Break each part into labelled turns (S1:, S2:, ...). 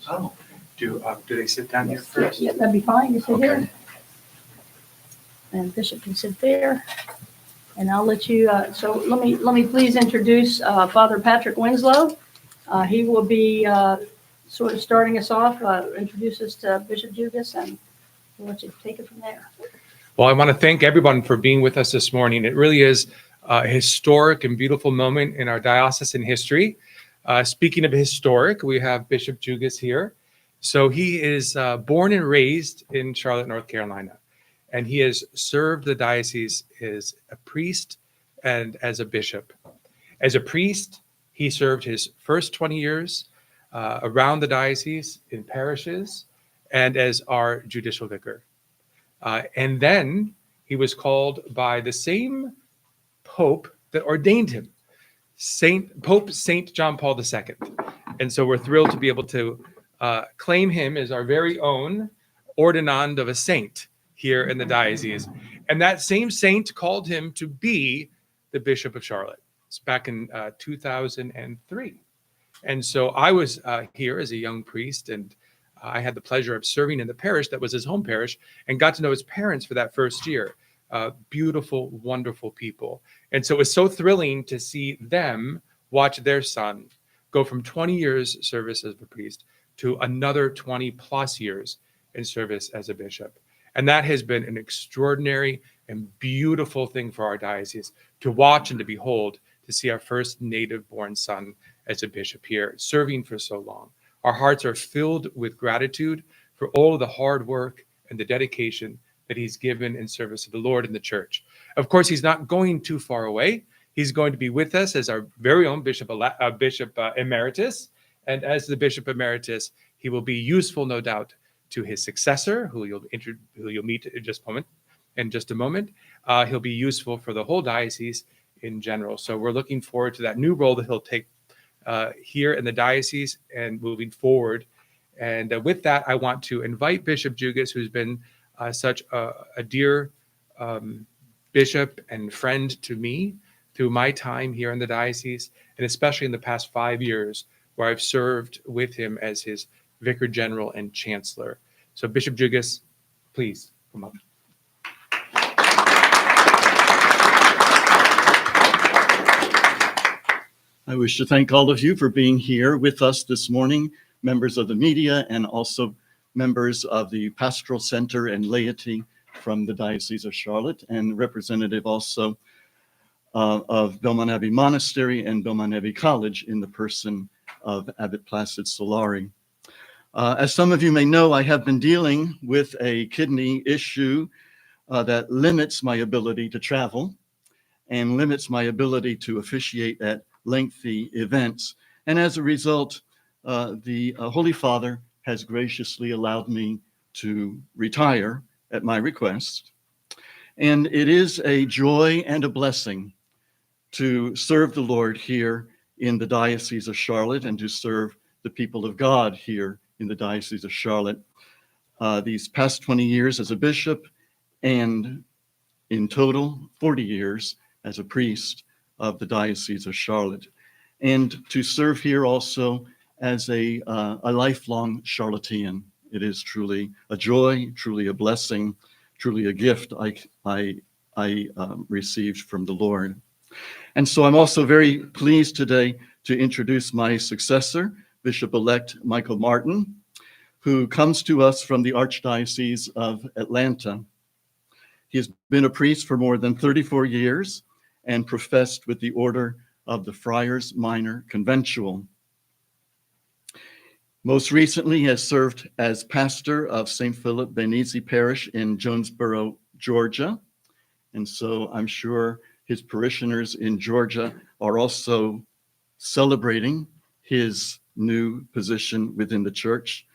S1: Oh, do they sit down here first?
S2: Yeah, that'd be fine. You sit
S1: Okay.
S2: here. And Bishop can sit there. And I'll let you, so let me please introduce Father Patrick Winslow. He will be sort of starting us off, introduce us to Bishop Jugis, and we'll let you take it from there.
S3: Well, I want to thank everyone for being with us this morning. It really is a historic and beautiful moment in our diocesan history. Speaking of historic, we have Bishop Jugis here. So he is born and raised in Charlotte, North Carolina, and he has served the diocese as a priest and as a bishop. As a priest, he served his first 20 years around the diocese in parishes and as our judicial vicar. And then he was called by the same Pope that ordained him, Pope Saint John Paul II. And so we're thrilled to be able to claim him as our very own ordinand of a saint here in the diocese. And that same saint called him to be the Bishop of Charlotte. It's back in 2003. And so I was here as a young priest, and I had the pleasure of serving in the parish that was his home parish and got to know his parents for that first year. Beautiful, wonderful people. And so it was so thrilling to see them watch their son go from 20 years service as a priest to another 20 plus years in service as a bishop. And that has been an extraordinary and beautiful thing for our diocese to watch and to behold, to see our first native born son as a bishop here, serving for so long. Our hearts are filled with gratitude for all of the hard work and the dedication that he's given in service of the Lord and the church. Of course, he's not going too far away. He's going to be with us as our very own Bishop Emeritus. And as the Bishop Emeritus, he will be useful, no doubt, to his successor, who you'll meet in just a moment. He'll be useful for the whole diocese in general. So we're looking forward to that new role that he'll take here in the diocese and moving forward. And with that, I want to invite Bishop Jugis, who's been such a dear bishop and friend to me through my time here in the diocese, and especially in the past 5 years, where I've served with him as his Vicar General and Chancellor. So Bishop Jugis, please come up.
S4: I wish to thank all of you for being here with us this morning, members of the media and also members of the Pastoral Center and laity from the Diocese of Charlotte, and representative also of Belmont Abbey Monastery and Belmont Abbey College in the person of Abbot Placid Solari. As some of you may know, I have been dealing with a kidney issue that limits my ability to travel and limits my ability to officiate at lengthy events. And as a result, the Holy Father has graciously allowed me to retire at my request. And it is a joy and a blessing to serve the Lord here in the Diocese of Charlotte and to serve the people of God here in the Diocese of Charlotte. These past 20 years as a bishop, and in total 40 years as a priest of the Diocese of Charlotte, and to serve here also as a lifelong Charlottean. It is truly a joy, truly a blessing, truly a gift I received from the Lord. And so I'm also very pleased today to introduce my successor, Bishop-elect Michael Martin, who comes to us from the Archdiocese of Atlanta. He has been a priest for more than 34 years and professed with the Order of the Friars Minor Conventual. Most recently, he has served as pastor of St. Philip Benizi Parish in Jonesboro, Georgia. And so I'm sure his parishioners in Georgia are also celebrating his new position within the church.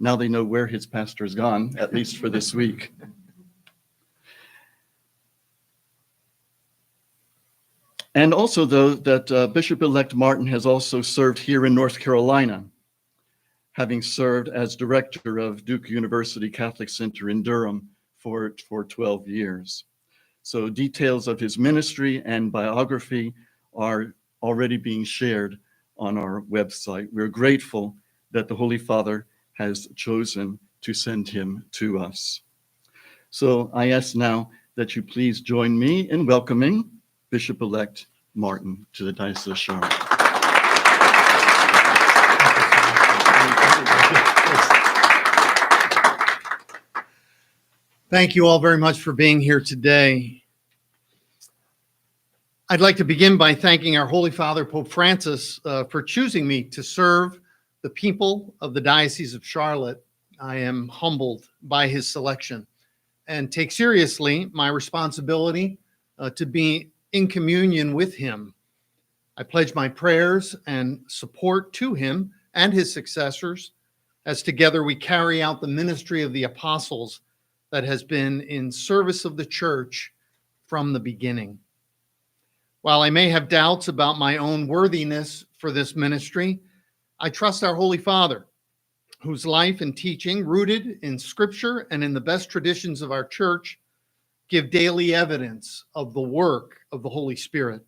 S4: Now they know where his pastor has gone, at least for this week. And also, though, that Bishop-elect Martin has also served here in North Carolina, having served as director of Duke University Catholic Center in Durham for 12 years. So details of his ministry and biography are already being shared on our website. We're grateful that the Holy Father has chosen to send him to us. So I ask now that you please join me in welcoming Bishop-elect Martin to the Diocese of Charlotte.
S5: Thank you all very much for being here today. I'd like to begin by thanking our Holy Father, Pope Francis, for choosing me to serve the people of the Diocese of Charlotte. I am humbled by his selection and take seriously my responsibility to be in communion with him. I pledge my prayers and support to him and his successors as together we carry out the ministry of the apostles that has been in service of the church from the beginning. While I may have doubts about my own worthiness for this ministry, I trust our Holy Father, whose life and teaching, rooted in Scripture and in the best traditions of our church, give daily evidence of the work of the Holy Spirit.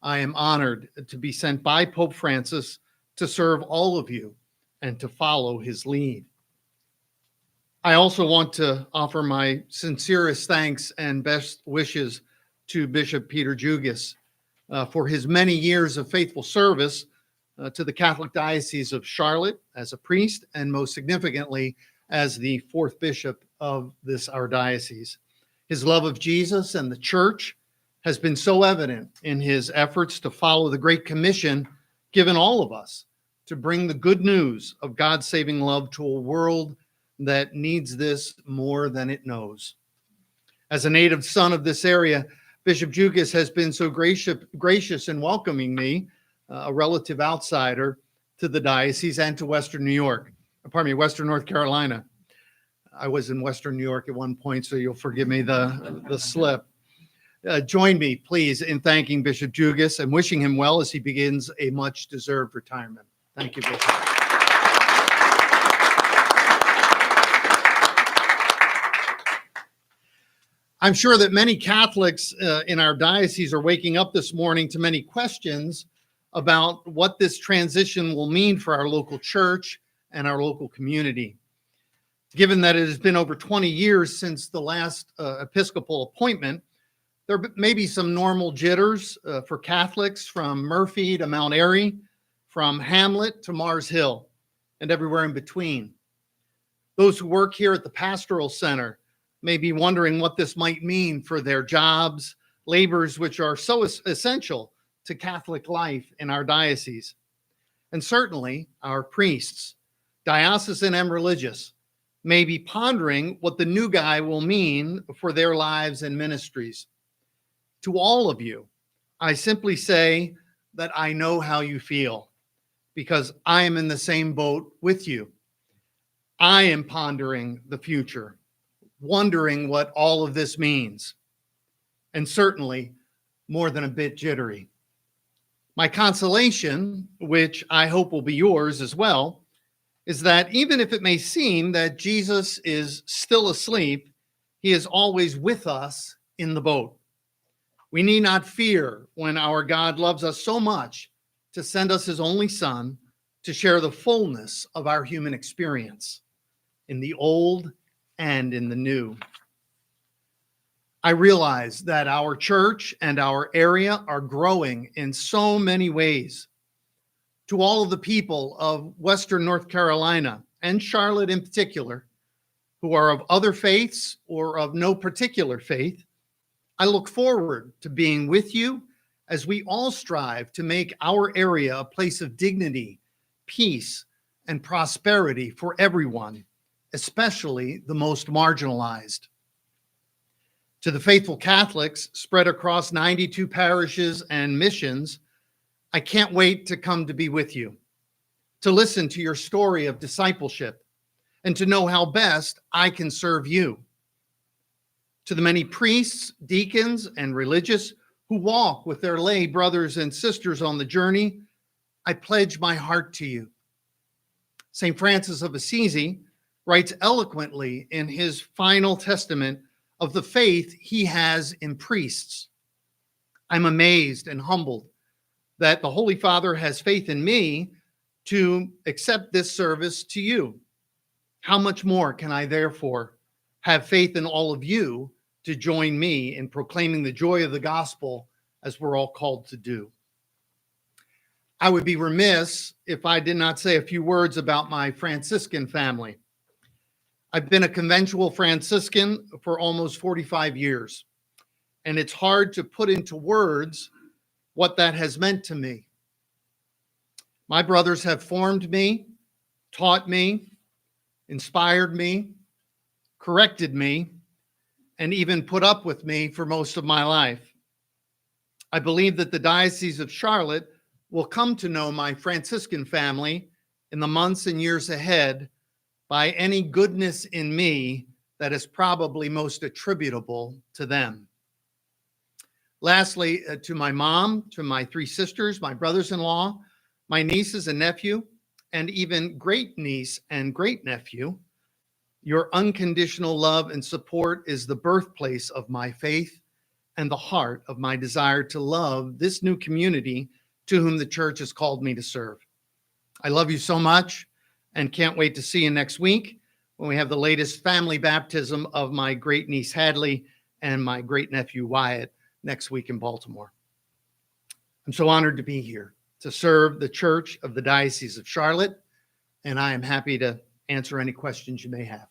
S5: I am honored to be sent by Pope Francis to serve all of you and to follow his lead. I also want to offer my sincerest thanks and best wishes to Bishop Peter Jugis for his many years of faithful service to the Catholic Diocese of Charlotte as a priest, and most significantly as the fourth bishop of our diocese. His love of Jesus and the church has been so evident in his efforts to follow the Great Commission given all of us to bring the good news of God's saving love to a world that needs this more than it knows. As a native son of this area, Bishop Jugis has been so gracious in welcoming me, a relative outsider, to the diocese and to Western North Carolina. I was in Western New York at one point, so you'll forgive me the slip. Join me, please, in thanking Bishop Jugis and wishing him well as he begins a much-deserved retirement. Thank you, Bishop. I'm sure that many Catholics in our diocese are waking up this morning to many questions about what this transition will mean for our local church and our local community. Given that it has been over 20 years since the last Episcopal appointment, there may be some normal jitters for Catholics from Murphy to Mount Airy, from Hamlet to Mars Hill, and everywhere in between. Those who work here at the Pastoral Center may be wondering what this might mean for their jobs, labors which are so essential to Catholic life in our diocese. And certainly our priests, diocesan and religious, may be pondering what the new guy will mean for their lives and ministries. To all of you, I simply say that I know how you feel, because I am in the same boat with you. I am pondering the future, wondering what all of this means, and certainly more than a bit jittery. My consolation, which I hope will be yours as well, is that even if it may seem that Jesus is still asleep, he is always with us in the boat. We need not fear when our God loves us so much to send us his only Son to share the fullness of our human experience in the old and in the new. I realize that our church and our area are growing in so many ways. To all of the people of Western North Carolina and Charlotte in particular, who are of other faiths or of no particular faith, I look forward to being with you as we all strive to make our area a place of dignity, peace, and prosperity for everyone, especially the most marginalized. To the faithful Catholics spread across 92 parishes and missions, I can't wait to come to be with you, to listen to your story of discipleship, and to know how best I can serve you. To the many priests, deacons, and religious who walk with their lay brothers and sisters on the journey, I pledge my heart to you. St. Francis of Assisi writes eloquently in his final testament of the faith he has in priests. I'm amazed and humbled that the Holy Father has faith in me to accept this service to you. How much more can I therefore have faith in all of you to join me in proclaiming the joy of the gospel as we're all called to do? I would be remiss if I did not say a few words about my Franciscan family. I've been a conventual Franciscan for almost 45 years, and it's hard to put into words what that has meant to me. My brothers have formed me, taught me, inspired me, corrected me, and even put up with me for most of my life. I believe that the Diocese of Charlotte will come to know my Franciscan family in the months and years ahead by any goodness in me that is probably most attributable to them. Lastly, to my mom, to my 3 sisters, my brothers-in-law, my nieces and nephew, and even great niece and great nephew, your unconditional love and support is the birthplace of my faith and the heart of my desire to love this new community to whom the church has called me to serve. I love you so much and can't wait to see you next week when we have the latest family baptism of my great niece Hadley and my great nephew Wyatt next week in Baltimore. I'm so honored to be here to serve the Church of the Diocese of Charlotte, and I am happy to answer any questions you may have.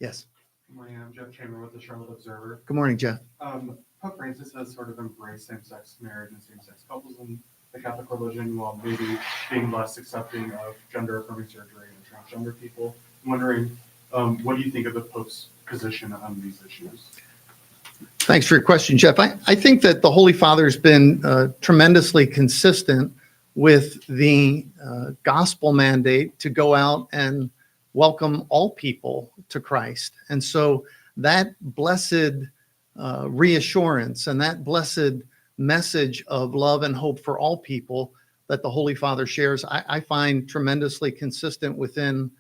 S5: Yes.
S1: Good morning, I'm Jeff Chamber with the Charlotte Observer.
S5: Good morning, Jeff.
S1: Pope Francis has sort of embraced same-sex marriage and same-sex couples in the Catholic religion, while maybe being less accepting of gender-affirming surgery and transgender people. I'm wondering, what do you think of the Pope's position on these issues?
S5: Thanks for your question, Jeff. I think that the Holy Father's been tremendously consistent with the gospel mandate to go out and welcome all people to Christ. And so that blessed reassurance and that blessed message of love and hope for all people that the Holy Father shares, I find tremendously consistent within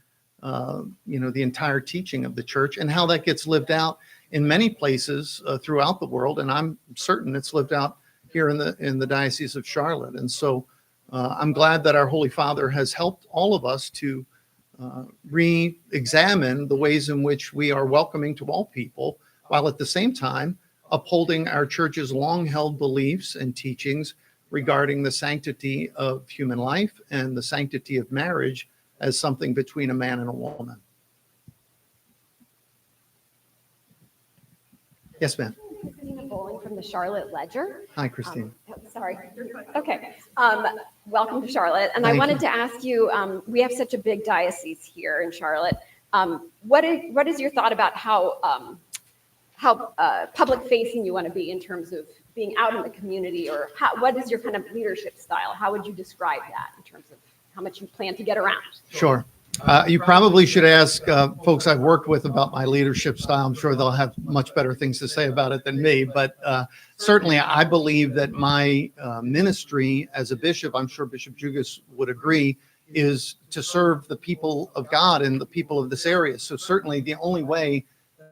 S5: the entire teaching of the church, and how that gets lived out in many places throughout the world. And I'm certain it's lived out here in the Diocese of Charlotte. And so I'm glad that our Holy Father has helped all of us to re-examine the ways in which we are welcoming to all people, while at the same time upholding our church's long-held beliefs and teachings regarding the sanctity of human life and the sanctity of marriage as something between a man and a woman. Yes, ma'am.
S6: Christina Bowling from the Charlotte Ledger.
S5: Hi, Christine.
S6: Sorry. Okay. Welcome to Charlotte. And
S5: Thank
S6: I wanted
S5: you.
S6: to ask you, we have such a big diocese here in Charlotte. What is your thought about how public facing you want to be in terms of being out in the community, or what is your kind of leadership style? How would you describe that in terms of how much you plan to get around?
S5: Sure. You probably should ask folks I've worked with about my leadership style. I'm sure they'll have much better things to say about it than me. But certainly, I believe that my ministry as a bishop, I'm sure Bishop Jugis would agree, is to serve the people of God and the people of this area. So certainly, the only way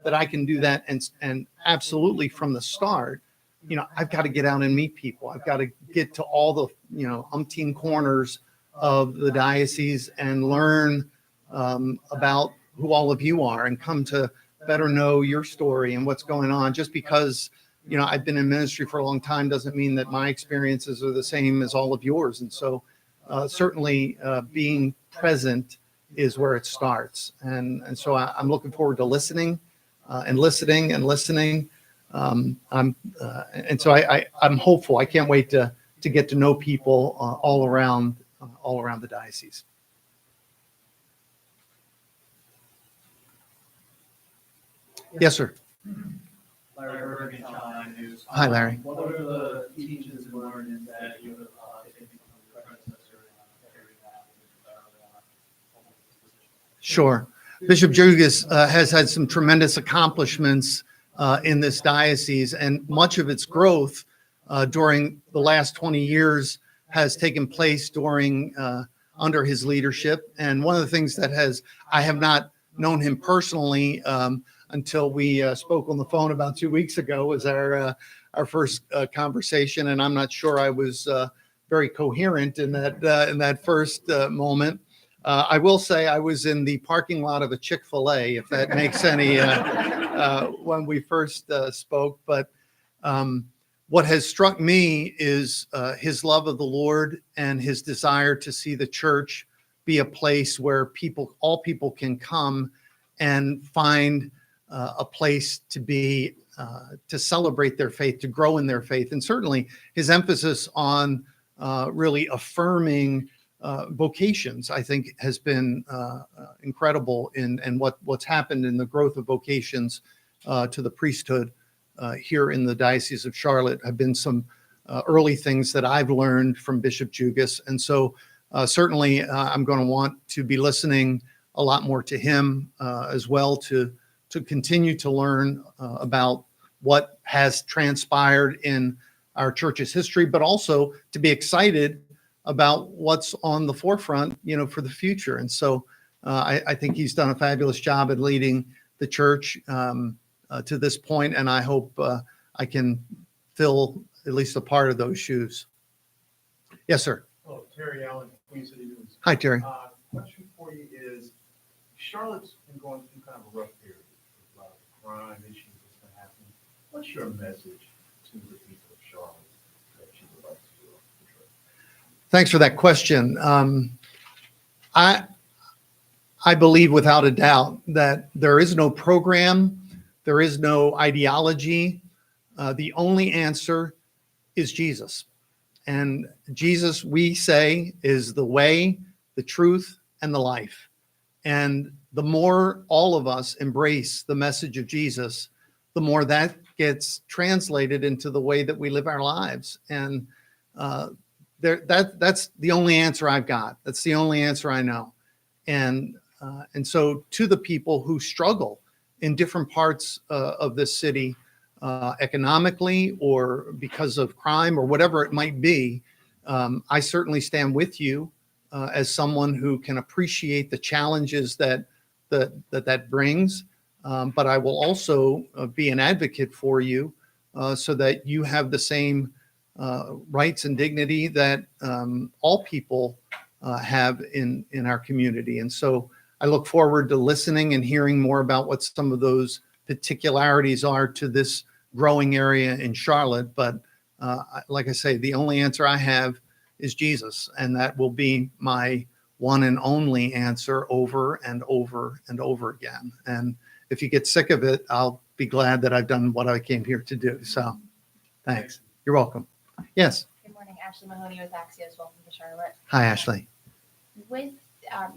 S5: that I can do that, and absolutely from the start, I've got to get out and meet people. I've got to get to all the umpteen corners of the diocese and learn about who all of you are, and come to better know your story and what's going on. Just because I've been in ministry for a long time doesn't mean that my experiences are the same as all of yours. And so certainly being present is where it starts. And so I'm looking forward to listening and listening and listening. And so I'm hopeful. I can't wait to get to know people all around the diocese. Yes, sir.
S7: Larry Bergen, Channel News.
S5: Hi, Larry.
S7: What are the teachings and learnings that you have taken from the predecessor and carrying that into this position?
S5: Sure. Bishop Jugis has had some tremendous accomplishments in this diocese, and much of its growth during the last 20 years has taken place under his leadership. And one of the things that I have not known him personally, until we spoke on the phone about 2 weeks ago. Was our first conversation, and I'm not sure I was very coherent in that first moment. I will say I was in the parking lot of a Chick-fil-A, if that makes any when we first spoke. But what has struck me is his love of the Lord and his desire to see the church be a place where all people can come and find a place to be, to celebrate their faith, to grow in their faith. And certainly his emphasis on really affirming vocations, I think, has been incredible in what's happened in the growth of vocations to the priesthood here in the Diocese of Charlotte. Have been some early things that I've learned from Bishop Jugis. And so certainly I'm going to want to be listening a lot more to him as well, to continue to learn about what has transpired in our church's history, but also to be excited about what's on the forefront, for the future. And so I think he's done a fabulous job at leading the church to this point, and I hope I can fill at least a part of those shoes. Yes, sir.
S8: Hello, Terry Allen, Queen City News.
S5: Hi, Terry.
S8: Question for you is, Charlotte's been going through kind of a rough period with a lot of crime issues that's been happening. What's your message to the people of Charlotte that you would like to portray?
S5: Thanks for that question. I believe without a doubt that there is no program, there is no ideology. The only answer is Jesus. And Jesus, we say, is the way, the truth, and the life. And the more all of us embrace the message of Jesus, the more that gets translated into the way that we live our lives. And that's the only answer I've got. That's the only answer I know. And so to the people who struggle in different parts of this city, economically or because of crime or whatever it might be, I certainly stand with you as someone who can appreciate the challenges that brings. But I will also be an advocate for you so that you have the same rights and dignity that all people have in our community. And so I look forward to listening and hearing more about what some of those particularities are to this growing area in Charlotte. But like I say, the only answer I have is Jesus, and that will be my one and only answer over and over and over again. And if you get sick of it, I'll be glad that I've done what I came here to do. So thanks. You're welcome. Yes.
S9: Good morning, Ashley Mahoney with Axios. Welcome to Charlotte.
S5: Hi, Ashley.
S9: With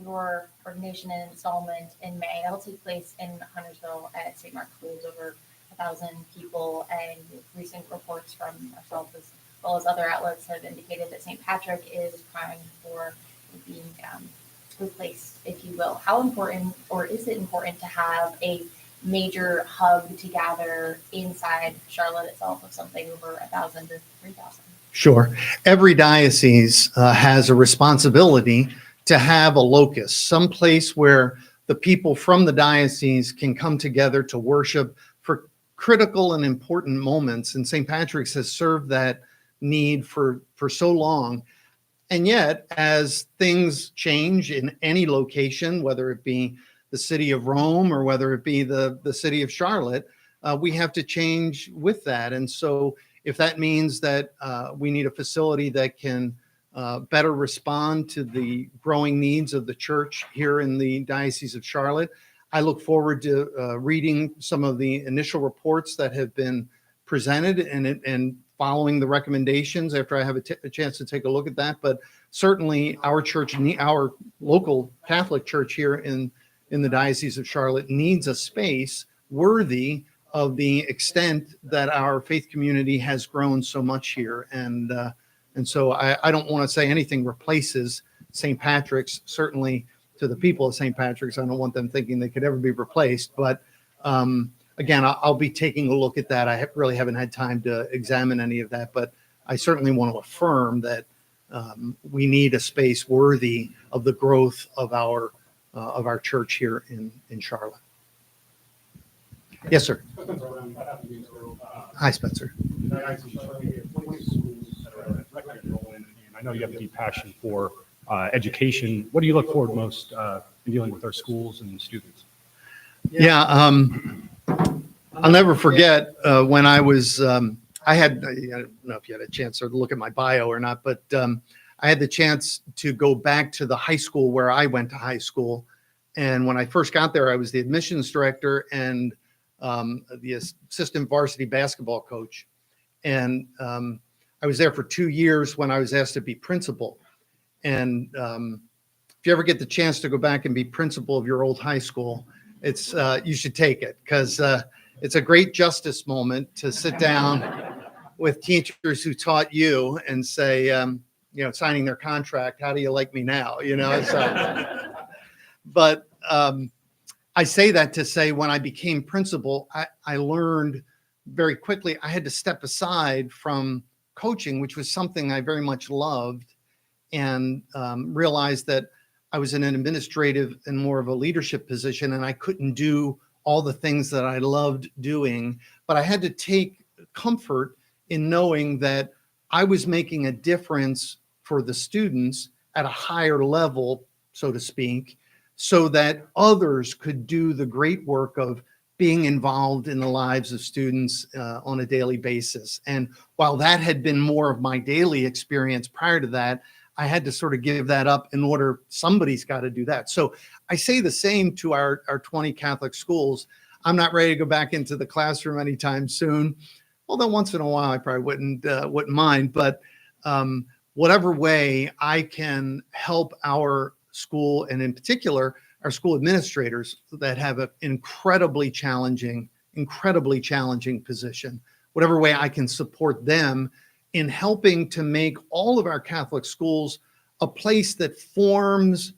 S9: your ordination and installment in May, that'll take place in Huntersville at St. Mark's Schools. Over 1,000 people, and recent reports from ourselves as well as other outlets have indicated that St. Patrick is primed for being replaced, if you will. How important, or is it important, to have a major hub to gather inside Charlotte itself of something over 1,000 to 3,000?
S5: Sure. Every diocese has a responsibility to have a locus, some place where the people from the diocese can come together to worship for critical and important moments. And St. Patrick's has served that need for so long. And yet, as things change in any location, whether it be the city of Rome or whether it be the city of Charlotte, we have to change with that. And so if that means that we need a facility that can better respond to the growing needs of the church here in the Diocese of Charlotte, I look forward to reading some of the initial reports that have been presented and following the recommendations after I have a chance to take a look at that. But certainly our church, our local Catholic church here in the Diocese of Charlotte, needs a space worthy of the extent that our faith community has grown so much here. And so I don't want to say anything replaces St. Patrick's. Certainly to the people of St. Patrick's, I don't want them thinking they could ever be replaced. But again, I'll be taking a look at that. I really haven't had time to examine any of that, but I certainly want to affirm that we need a space worthy of the growth of our church here in Charlotte. Yes, sir. Hi, Spencer.
S10: I know you have a deep passion for education. What do you look forward most in dealing with our schools and students?
S5: Yeah, I'll never forget when I was, I don't know if you had a chance to look at my bio or not, but I had the chance to go back to the high school where I went to high school. And when I first got there, I was the admissions director and the assistant varsity basketball coach. And I was there for 2 years when I was asked to be principal. And if you ever get the chance to go back and be principal of your old high school, it's you should take it, because it's a great justice moment to sit down with teachers who taught you and say, signing their contract, how do you like me now? But I say that to say, when I became principal, I learned very quickly I had to step aside from coaching, which was something I very much loved, and realized that I was in an administrative and more of a leadership position, and I couldn't do all the things that I loved doing. But I had to take comfort in knowing that I was making a difference for the students at a higher level, so to speak, so that others could do the great work of being involved in the lives of students on a daily basis. And while that had been more of my daily experience prior to that, I had to sort of give that up in order, somebody's got to do that. So I say the same to our 20 Catholic schools. I'm not ready to go back into the classroom anytime soon. Although once in a while I probably wouldn't mind, but whatever way I can help our school, and in particular our school administrators that have an incredibly challenging position, whatever way I can support them in helping to make all of our Catholic schools a place that forms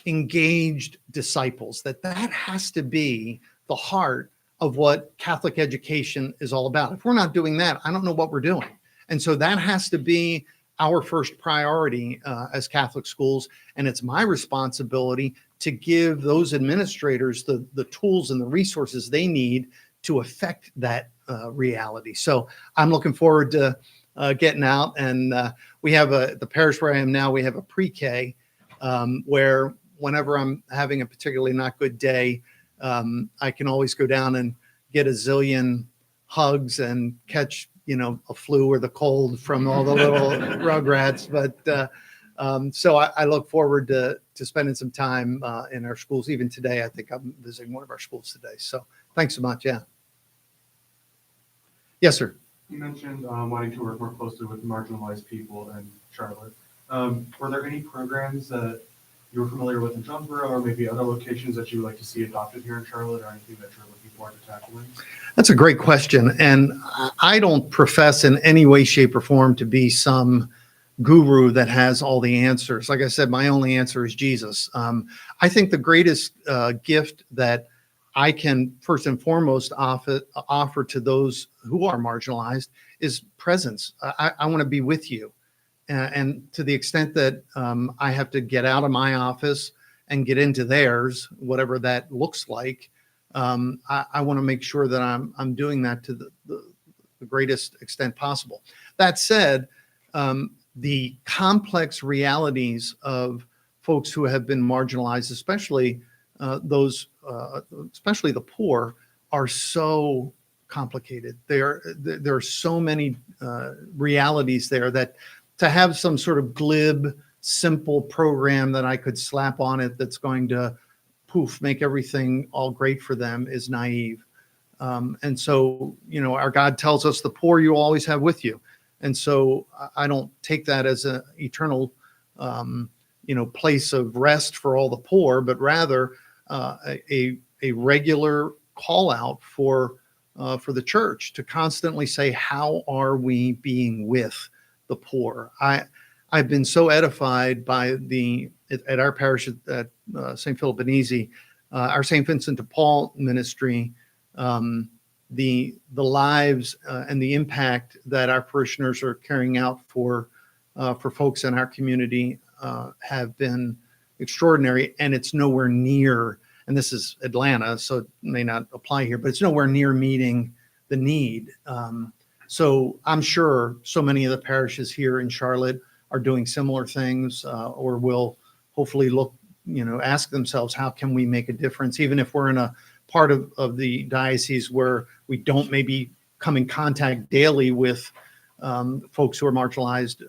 S5: engaged disciples, that has to be the heart of what Catholic education is all about. If we're not doing that, I don't know what we're doing. And so that has to be our first priority as Catholic schools. And it's my responsibility to give those administrators the tools and the resources they need to affect that reality. So I'm looking forward to getting out. And we have the parish where I am now, we have a pre-K where whenever I'm having a particularly not good day, I can always go down and get a zillion hugs and catch, a flu or the cold from all the little rugrats. But so I look forward to spending some time in our schools. Even today, I think I'm visiting one of our schools today. So thanks so much. Yeah. Yes, sir.
S1: You mentioned wanting to work more closely with marginalized people in Charlotte. Were there any programs that you were familiar with in Jonesboro, or maybe other locations that you would like to see adopted here in Charlotte, or anything that you're looking forward to tackling?
S5: That's a great question. And I don't profess in any way, shape, or form to be some guru that has all the answers. Like I said, my only answer is Jesus. I think the greatest gift that I can first and foremost offer to those who are marginalized is presence. I want to be with you. And to the extent that I have to get out of my office and get into theirs, whatever that looks like, I want to make sure that I'm doing that to the greatest extent possible. That said, the complex realities of folks who have been marginalized, especially especially the poor, are so complicated. There are so many realities there that to have some sort of glib, simple program that I could slap on it that's going to make everything all great for them is naive. And so, our God tells us the poor you always have with you. And so I don't take that as an eternal, place of rest for all the poor, but rather a regular call out for the church to constantly say, how are we being with the poor? I've been so edified by at our parish at St. Philip Benizi, our St. Vincent de Paul ministry, the lives and the impact that our parishioners are carrying out for folks in our community have been extraordinary, and it's nowhere near. and this is Atlanta, so it may not apply here, but it's nowhere near meeting the need. So I'm sure so many of the parishes here in Charlotte are doing similar things, or will hopefully look, ask themselves, how can we make a difference? Even if we're in a part of the diocese where we don't maybe come in contact daily with folks who are marginalized,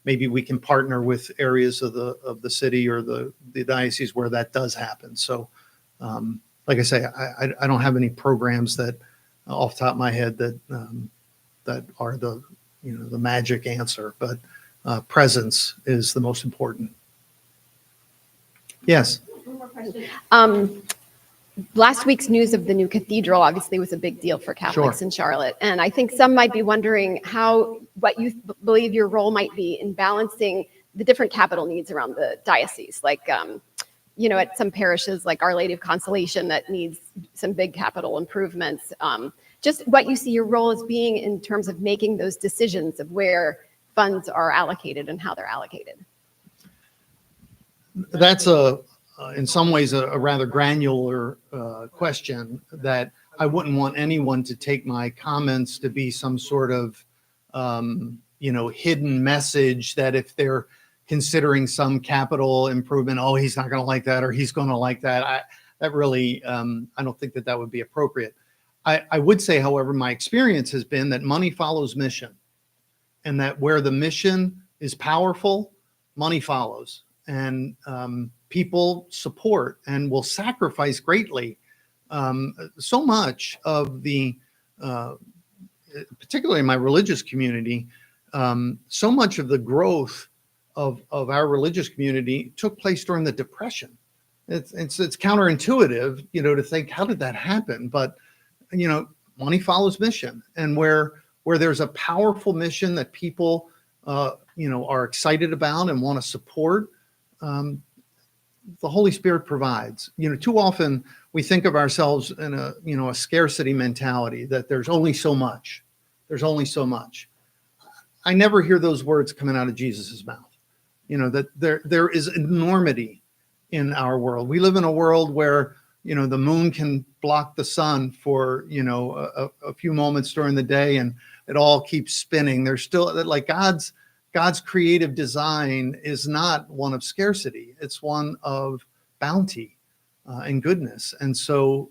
S5: maybe we can partner with areas of the city or the diocese where that does happen. So, like I say, I don't have any programs that off the top of my head that are the magic answer, but presence is the most important. Yes.
S6: Last week's news of the new cathedral obviously was a big deal for Catholics in Charlotte. And I think some might be wondering what you believe your role might be in balancing the different capital needs around the diocese. Like, at some parishes like Our Lady of Consolation that needs some big capital improvements. Just what you see your role as being in terms of making those decisions of where funds are allocated and how they're allocated.
S5: That's in some ways a rather granular question that I wouldn't want anyone to take my comments to be some sort of hidden message that if they're considering some capital improvement, oh, he's not going to like that, or he's going to like that. I don't think that would be appropriate. I would say, however, my experience has been that money follows mission, and that where the mission is powerful, money follows. And people support and will sacrifice greatly. So much of the, particularly in my religious community, so much of the growth of our religious community took place during the Depression. It's counterintuitive, to think, how did that happen? But, money follows mission, and where there's a powerful mission that people, are excited about and want to support, the Holy Spirit provides. Too often we think of ourselves in a scarcity mentality, that there's only so much. There's only so much. I never hear those words coming out of Jesus's mouth. That there is enormity in our world. We live in a world where, the moon can block the sun for, a few moments during the day, and it all keeps spinning. There's still, like, God's creative design is not one of scarcity. It's one of bounty and goodness. And so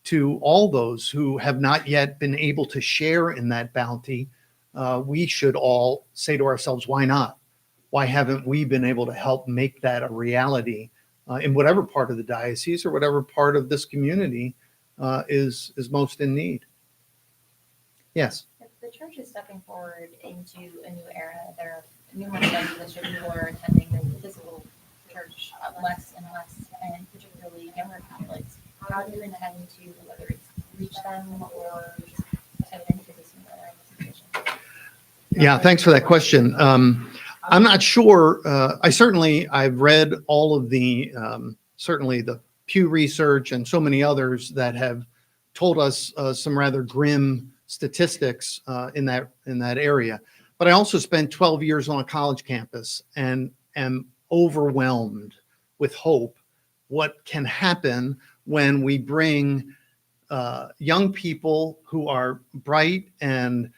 S5: to all those who have not yet been able to share in that bounty, we should all say to ourselves, why not? Why haven't we been able to help make that a reality in whatever part of the diocese or whatever part of this community is most in need? Yes.
S9: The church is stepping forward into a new era. There are numerous studies that show people are attending the physical church less and less, and particularly younger Catholics. How do you intend to, whether it's reach them or just step into this new era of education?
S5: Yeah, thanks for that question. I'm not sure. I've read all of the, certainly the Pew Research and so many others that have told us some rather grim statistics in that area. But I also spent 12 years on a college campus and am overwhelmed with hope what can happen when we bring young people who are bright and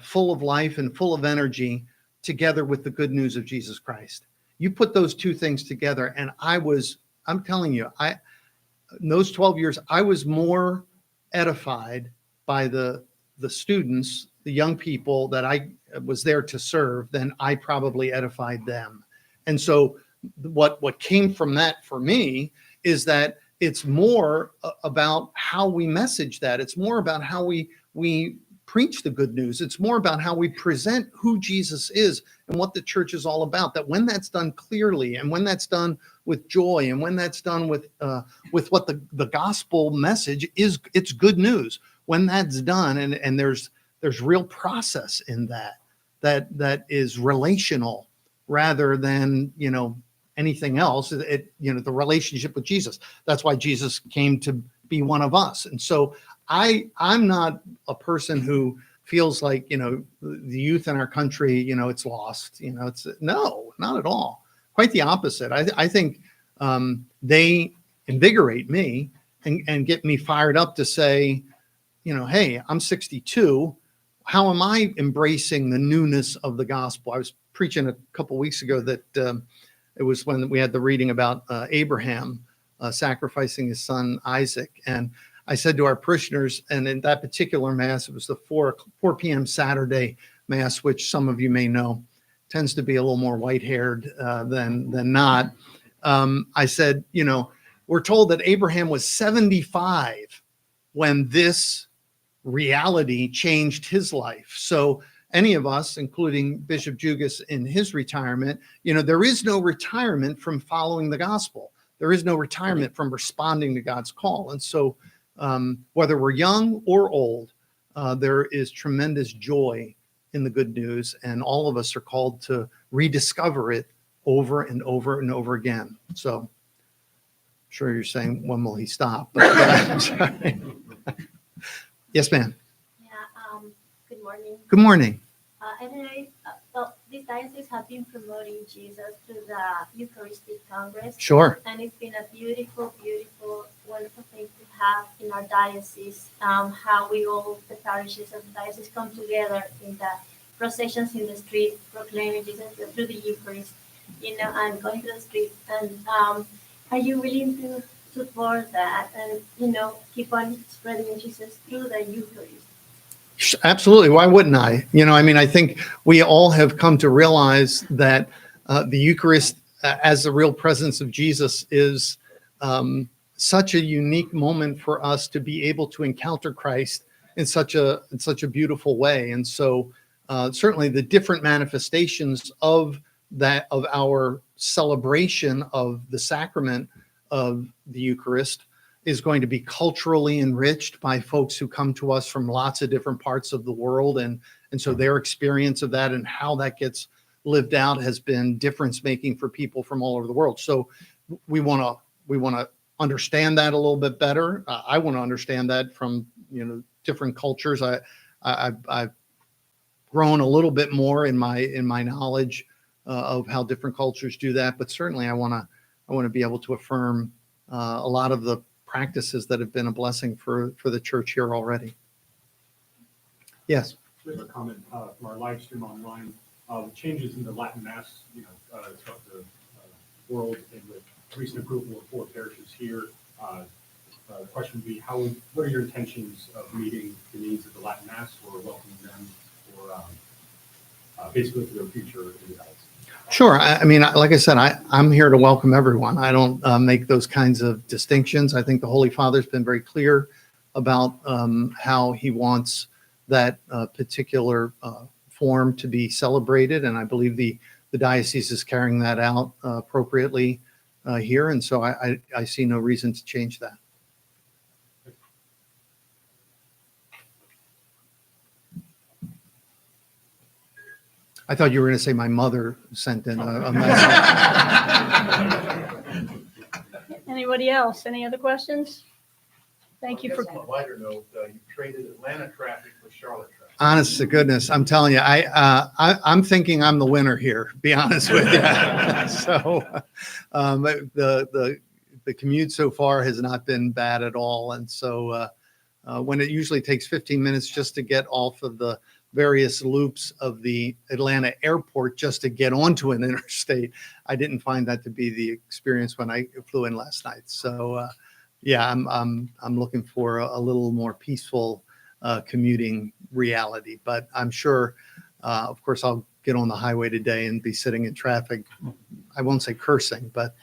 S5: full of life and full of energy together with the good news of Jesus Christ. You put those two things together, and I'm telling you, in those 12 years, I was more edified by the students, the young people that I was there to serve, than I probably edified them. And so what came from that for me is that it's more about how we message that. It's more about how we preach the good news. It's more about how we present who Jesus is and what the church is all about. That when that's done clearly, and when that's done with joy, and when that's done with what the gospel message is, it's good news. When that's done, and there's real process in that is relational rather than anything else. The relationship with Jesus. That's why Jesus came to be one of us. And so I'm not a person who feels like, the youth in our country, it's lost, no, not at all. Quite the opposite. I think they invigorate me and get me fired up to say, hey, I'm 62. How am I embracing the newness of the gospel? I was preaching a couple weeks ago that it was when we had the reading about Abraham sacrificing his son Isaac. And I said to our parishioners, and in that particular Mass, it was the 4 p.m. Saturday Mass, which some of you may know tends to be a little more white-haired than not. I said, we're told that Abraham was 75 when this reality changed his life. So any of us, including Bishop Jugis in his retirement, there is no retirement from following the gospel. There is no retirement from responding to God's call. And so whether we're young or old, there is tremendous joy in the good news, and all of us are called to rediscover it over and over and over again. So I'm sure you're saying, when will he stop? But, I'm sorry. Yes, ma'am.
S11: Yeah, good morning.
S5: Good morning.
S11: Anyway, well, these dioceses have been promoting Jesus through the Eucharistic Congress.
S5: Sure.
S11: And it's been a beautiful, beautiful, wonderful thing to have in our diocese, how we all, the parishes of the diocese, come together in the processions in the street, proclaiming Jesus through the Eucharist, and going to the street. And are you willing to support that and, keep on spreading Jesus through the Eucharist?
S5: Absolutely. Why wouldn't I? I think we all have come to realize that the Eucharist, as the real presence of Jesus, is such a unique moment for us to be able to encounter Christ in such a beautiful way. And so certainly the different manifestations of our celebration of the sacrament of the Eucharist is going to be culturally enriched by folks who come to us from lots of different parts of the world. And so their experience of that and how that gets lived out has been difference making for people from all over the world. So we want to understand that a little bit better. I want to understand that from, different cultures. I've grown a little bit more in my knowledge of how different cultures do that. But certainly I want to be able to affirm a lot of the practices that have been a blessing for the church here already. Yes.
S10: There's a comment from our live stream online. The changes in the Latin Mass, throughout the world, and with recent approval of 4 parishes here. The question would be, what are your intentions of meeting the needs of the Latin Mass, or welcoming them, or basically for their future in the diocese?
S5: Sure. I mean, like I said, I'm here to welcome everyone. I don't make those kinds of distinctions. I think the Holy Father's been very clear about how he wants that particular form to be celebrated, and I believe the diocese is carrying that out appropriately here, and so I see no reason to change that. I thought you were going to say my mother sent in a message.
S2: Anybody else? Any other questions? Thank you for.
S8: On a lighter note, you traded Atlanta traffic for Charlotte traffic.
S5: Honest to goodness, I'm telling you, I'm thinking I'm the winner here. Be honest with you. So the commute so far has not been bad at all, and so when it usually takes 15 minutes just to get off of the various loops of the Atlanta airport just to get onto an interstate, I didn't find that to be the experience when I flew in last night. So yeah, I'm looking for a little more peaceful commuting reality, but I'm sure, of course, I'll get on the highway today and be sitting in traffic. I won't say cursing, but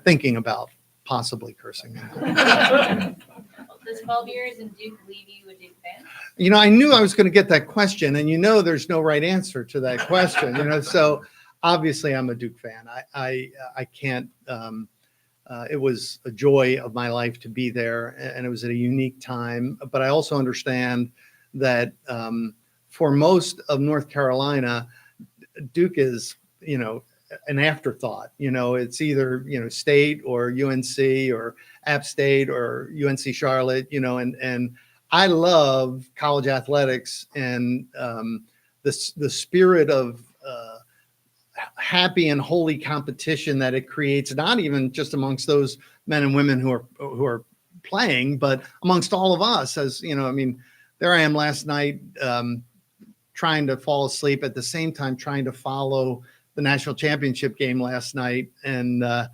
S5: thinking about possibly cursing.
S9: Does 12 years in Duke leave you a Duke fan?
S5: I knew I was going to get that question, and there's no right answer to that question. So obviously I'm a Duke fan. I can't. It was a joy of my life to be there, and it was at a unique time. But I also understand that for most of North Carolina, Duke is, an afterthought. It's either, State or UNC or App State or UNC Charlotte, and I love college athletics and the spirit of happy and holy competition that it creates, not even just amongst those men and women who are playing, but amongst all of us. As you know, I mean, there I am last night trying to fall asleep at the same time trying to follow the national championship game last night, and I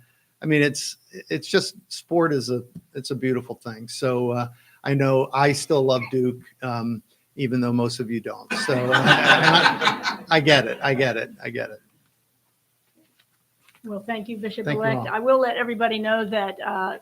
S5: mean, it's just sport is it's a beautiful thing. So I know I still love Duke, even though most of you don't. So I get it. I get it.
S2: Well, thank you,
S5: Thank you
S2: Bishop-elect.
S5: all.
S2: I will let everybody know that